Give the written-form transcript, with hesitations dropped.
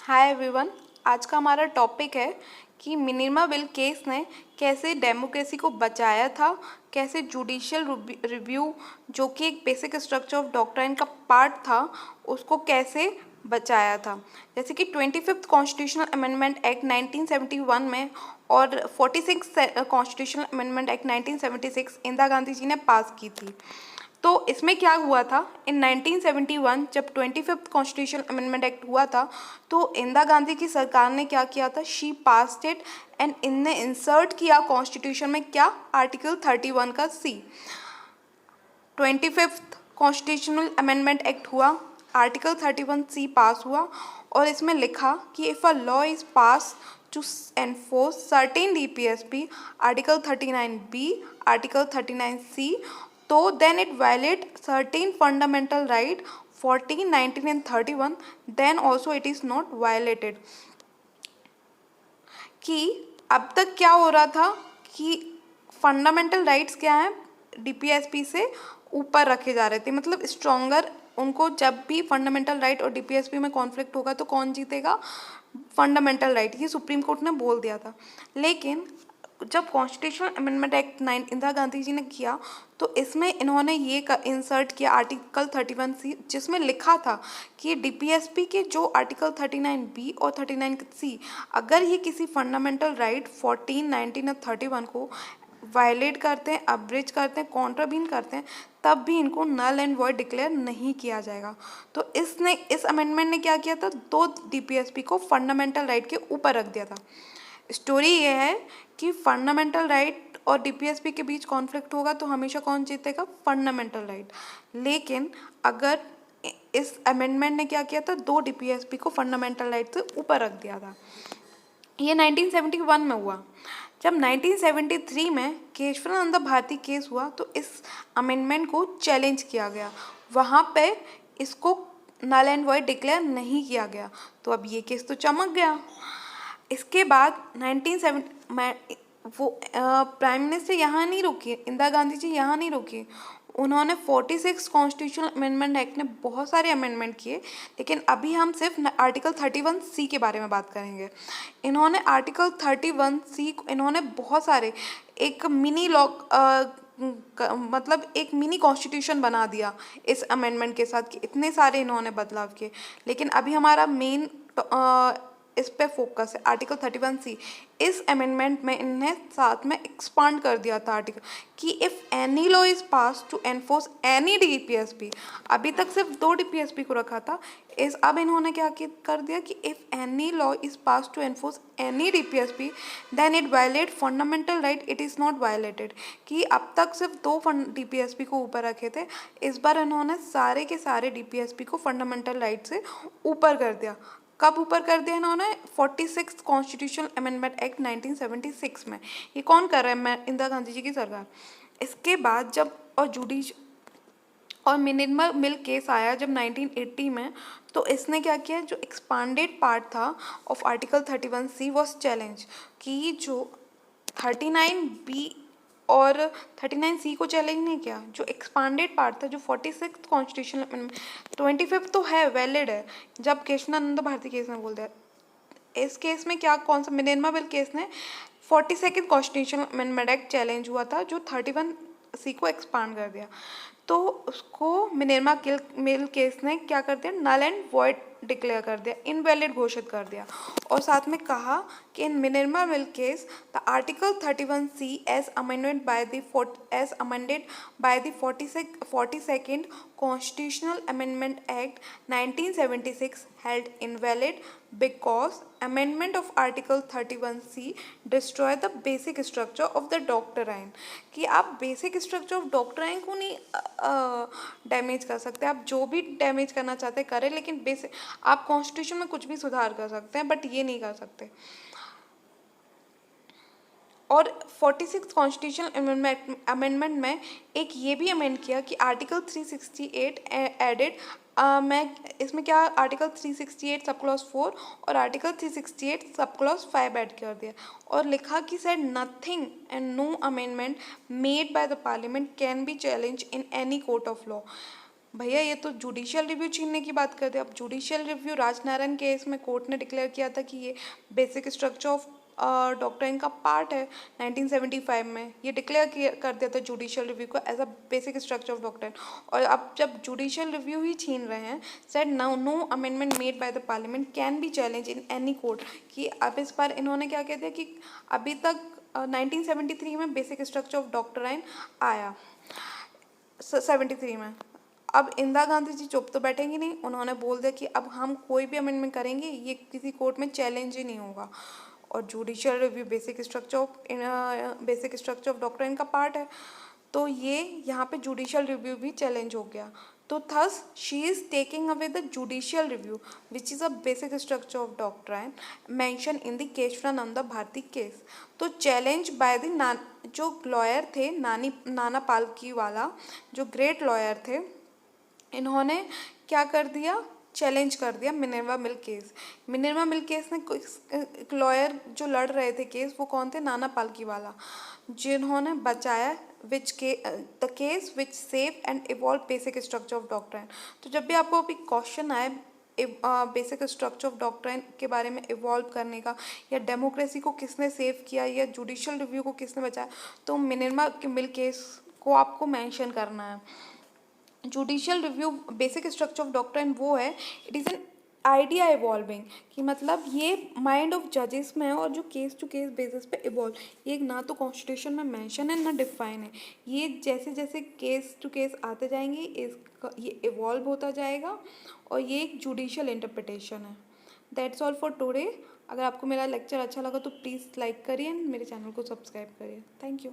Hi everyone. आज का हमारा टॉपिक है कि मिनिर्मा बिल केस ने कैसे डेमोक्रेसी को बचाया था, कैसे जुडिशियल रिव्यू जो कि एक बेसिक स्ट्रक्चर ऑफ डॉक्ट्राइन का पार्ट था उसको कैसे बचाया था। जैसे कि 25th कॉन्स्टिट्यूशनल अमेंडमेंट एक्ट 1971 में और 46 constitutional amendment act 1976 Indira Gandhi ji ने पास की थी। तो इसमें क्या हुआ था, इन 1971 जब 25th कॉन्स्टिट्यूशनल अमेंडमेंट एक्ट हुआ था तो इंदिरा गांधी की सरकार ने क्या किया था, शी पास्ड इट एंड इनने इंसर्ट किया कॉन्स्टिट्यूशन में क्या, आर्टिकल 31 का C. 25th constitutional amendment act हुआ, आर्टिकल 31 सी पास हुआ और इसमें लिखा कि if a law is pass to enforce certain DPSP, article 39 B, article 39 C, तो then it violate certain fundamental right 14, 19 and 31, then also it is not violated. कि अब तक क्या हो रहा था कि फंडामेंटल राइट्स क्या हैं, डीपीएसपी से ऊपर रखे जा रहे थे, मतलब स्ट्रॉन्गर उनको जब भी फंडामेंटल राइट और डीपीएसपी में कॉन्फ्लिक्ट होगा तो कौन जीतेगा, फंडामेंटल राइट, ये सुप्रीम कोर्ट ने बोल दिया था। लेकिन जब constitutional amendment act 9 Indira Gandhi ji ने किया तो इसमें इन्होंने ये इंसर्ट किया आर्टिकल 31 सी, जिसमें लिखा था कि डीपीएसपी के जो आर्टिकल 39 बी और 39 सी अगर ये किसी फंडामेंटल राइट 14, 19 और 31 को वायलेट करते हैं, अब्रिज करते हैं, कॉन्ट्रावीन करते हैं, तब भी इनको नल एंड वॉइड डिक्लेयर नहीं किया जाएगा। तो इस अमेंडमेंट ने क्या किया था, दो डीपीएसपी को फंडामेंटल राइट के ऊपर रख दिया था। स्टोरी ये है कि फंडामेंटल राइट और डीपीएसपी के बीच कॉन्फ्लिक्ट होगा तो हमेशा कौन जीतेगा, फंडामेंटल राइट। लेकिन अगर इस अमेंडमेंट ने क्या किया था, दो डीपीएसपी को फंडामेंटल राइट से ऊपर रख दिया था। ये 1971 में हुआ। जब 1973 में केशवानंद भारती केस हुआ तो इस अमेंडमेंट को चैलेंज किया गया, वहाँ पे इसको नल एंड वॉइड डिक्लेयर नहीं किया गया, तो अब ये केस तो चमक गया। इसके बाद 1970 वो प्राइम मिनिस्टर यहाँ नहीं रुकी, इंदिरा गांधी जी यहाँ नहीं रुकी, उन्होंने 46 कॉन्स्टिट्यूशनल अमेंडमेंट एक्ट ने बहुत सारे अमेंडमेंट किए, लेकिन अभी हम सिर्फ आर्टिकल 31 सी के बारे में बात करेंगे। इन्होंने आर्टिकल 31 सी इन्होंने बहुत सारे एक मिनी लॉ मतलब एक मिनी कॉन्स्टिट्यूशन बना दिया इस अमेंडमेंट के साथ, कि इतने सारे इन्होंने बदलाव किए। लेकिन अभी हमारा मेन इस पे फोकस है आर्टिकल 31 सी। इस अमेंडमेंट में इन्हें साथ में एक्सपांड कर दिया था आर्टिकल कि if any law is pass to enforce any DPSP, अभी तक सिर्फ दो डीपीएसपी को रखा था, अब इन्होंने क्या कर दिया कि if any law is pass to enforce any DPSP then it violate fundamental right, it is not violated. कि अब तक सिर्फ दो डीपीएसपी को ऊपर रखे थे, इस बार इन्होंने सारे के सारे डीपीएसपी को फंडामेंटल राइट से ऊपर कर दिया। कब ऊपर कर दिया इन्होंने, 46 कॉन्स्टिट्यूशनल अमेंडमेंट एक्ट 1976 में। ये कौन कर रहा है, इंदिरा गांधी जी की सरकार। इसके बाद जब और मिनिर्मा मिल केस आया जब 1980 में, तो इसने क्या किया, जो एक्सपांडेड पार्ट था of article 31 C was challenge, कि जो 39 बी और 39 सी को चैलेंज नहीं किया, जो एक्सपांडेड पार्ट था, जो 46 कॉन्स्टिट्यूशनल 25 तो है, वैलिड है। जब केशवानंद भारती केस में बोल दिया, इस केस में क्या, कौन सा, मिनिर्मा बिल केस ने 42nd constitutional amendment act challenge हुआ था, जो 31 सी को एक्सपांड कर दिया। तो उसको मिनिर्मा मिल केस ने क्या कर दिया, नल एंड वॉइड डिक्लेयर कर दिया, इनवैलिड घोषित कर दिया। और साथ में कहा कि in Minerva mill case the article 31 C as amended by the 42nd constitutional amendment act 1976 held invalid because amendment of article 31C destroy the basic structure of the doctrine। कि आप बेसिक स्ट्रक्चर ऑफ डॉक्ट्राइन को नहीं damage कर सकते, आप जो भी damage करना चाहते हैं करें, लेकिन बेसिक आप कॉन्स्टिट्यूशन में कुछ भी सुधार कर सकते हैं बट ये नहीं कर सकते। और 46 कॉन्स्टिट्यूशनल अमेंडमेंट में एक ये भी अमेंड किया कि आर्टिकल 368 एडेड, मैं इसमें क्या, आर्टिकल 368 सब क्लॉज 4 और आर्टिकल 368 सब क्लॉज 5 ऐड कर दिया और लिखा कि said nothing and no amendment made by the parliament can be challenge in any court of law. भैया ये तो जुडिशियल रिव्यू छीनने की बात करते हैं। अब जुडिशियल रिव्यू राजनारायण केस में कोर्ट ने डिक्लेयर किया था कि ये बेसिक स्ट्रक्चर ऑफ डॉक्ट्राइन का पार्ट है। 1975 में ये डिक्लेयर कर दिया था जुडिशियल रिव्यू को as a basic structure of doctrine. और अब जब जुडिशियल रिव्यू ही छीन रहे हैं, said no amendment made by the parliament can be challenge in any court, कि अब इस बार इन्होंने क्या कह दिया कि अभी तक 1973 में बेसिक स्ट्रक्चर ऑफ डॉक्ट्राइन आया, 73 में। अब इंदिरा गांधी जी चुप तो बैठेंगी नहीं, उन्होंने बोल दिया कि अब हम कोई भी अमेंडमेंट करेंगे ये किसी कोर्ट में चैलेंज ही नहीं होगा। और judicial review basic structure of doctrine का पार्ट है, तो ये यहाँ पे जुडिशियल रिव्यू भी चैलेंज हो गया। तो thus she is taking away the judicial review which is a basic structure of doctrine mention in the Kesavananda Bharati case. तो चैलेंज बाय द जो लॉयर थे नाना पालकीवाला, जो ग्रेट लॉयर थे, इन्होंने क्या कर दिया, चैलेंज कर दिया Minerva mill case. Minerva mill case में लॉयर जो लड़ रहे थे केस, वो कौन थे, नाना पालकीवाला, जिन्होंने बचाया the case which save and evolve basic structure of doctrine. तो जब भी आपको अभी क्वेश्चन आए बेसिक स्ट्रक्चर ऑफ डॉक्ट्राइन के बारे में इवॉल्व करने का, या डेमोक्रेसी को किसने सेव किया, या जुडिशियल रिव्यू को किसने बचाया, तो मिनर्वा मिल केस को आपको मेंशन करना है। Judicial review basic structure of doctrine वो है, it is an idea evolving, कि मतलब ये माइंड ऑफ जजेस में है और जो केस टू केस बेसिस पे इवॉल्व, ये ना तो कॉन्स्टिट्यूशन में मेंशन है ना डिफाइन है, ये जैसे जैसे केस टू केस आते जाएंगे ये इवॉल्व होता जाएगा, और ये एक जुडिशियल इंटरप्रिटेशन है। That's all for today. अगर आपको मेरा लेक्चर अच्छा लगा तो प्लीज़ लाइक करिए एंड मेरे चैनल को सब्सक्राइब करिए। Thank you.